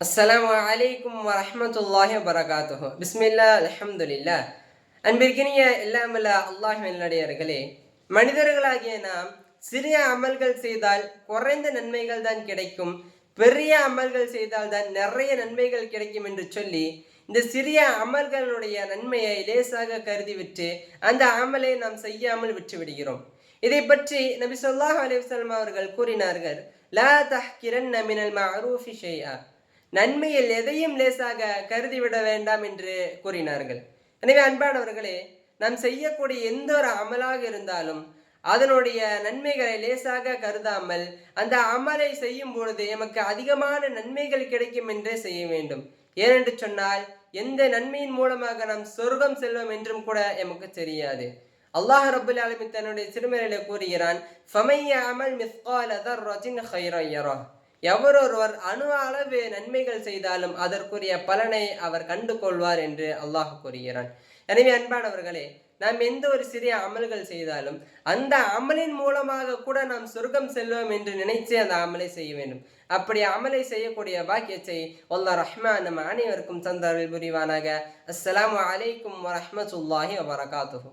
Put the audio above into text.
அஸ்ஸலாமு அலைக்கும் வரஹ்மத்துல்லாஹி வபரகாத்துஹு. பிஸ்மில்லா அல்ஹம்துலில்லா. அன்பிற்கினிய எல்லாமல்ல அல்லாஹ்வின் நல்லடியார்களே, மனிதர்களாகிய நாம் சிறிய அமல்கள் செய்தால் குறைந்த நன்மைகள் தான் கிடைக்கும், பெரிய அமல்கள் செய்தால் தான் நிறைய நன்மைகள் கிடைக்கும் என்று சொல்லி இந்த சிறிய அமல்களுடைய நன்மையை லேசாக கருதிவிட்டு அந்த அமலை நாம் செய்யாமல் விட்டு விடுகிறோம். இதை பற்றி நபி ஸல்லல்லாஹு அலைஹி வஸல்லம் அவர்கள் கூறினார்கள், லா தஹ்கிரன்ன மினல் மஅரூஃபி ஷைஆ, நன்மையில் எதையும் லேசாக கருதிவிட வேண்டாம் என்று கூறினார்கள். எனவே அன்பானவர்களே, நாம் செய்யக்கூடிய எந்த ஒரு அமலாக இருந்தாலும் அதனுடைய நன்மைகளை லேசாக கருதாமல் அந்த அமலை செய்யும் பொழுது எமக்கு அதிகமான நன்மைகள் கிடைக்கும் என்றே செய்ய வேண்டும். ஏனென்று சொன்னால் எந்த நன்மையின் மூலமாக நாம் சொர்க்கம் செல்வோம் என்றும் கூட எமக்கு தெரியாது. அல்லாஹ் ரப்பல் ஆலமீன் தன்னுடைய திருமறையிலே கூறுகிறான், ஃபமன் யஅமல் மிஸ்கால தர்ரத்தின் கைரன் யரஹ், எவரொருவர் அணு அளவு நன்மைகள் செய்தாலும் அதற்குரிய பலனை அவர் கண்டு கொள்வார் என்று அல்லாஹ் கூறுகிறான். எனவே அன்பானவர்களே, நாம் எந்த ஒரு சிறிய அமல்கள் செய்தாலும் அந்த அமலின் மூலமாக கூட நாம் சொர்க்கம் செல்வோம் என்று நினைத்து அந்த அமலை செய்ய வேண்டும். அப்படி அமலை செய்யக்கூடிய பாக்கியத்தை அல்லாஹ் ரஹ்மான் நம் அனைவருக்கும் தந்தருள் புரிவானாக. அஸ்ஸலாமு அலைக்கும் வரஹ்மத்துல்லாஹி வபரகாத்துஹு.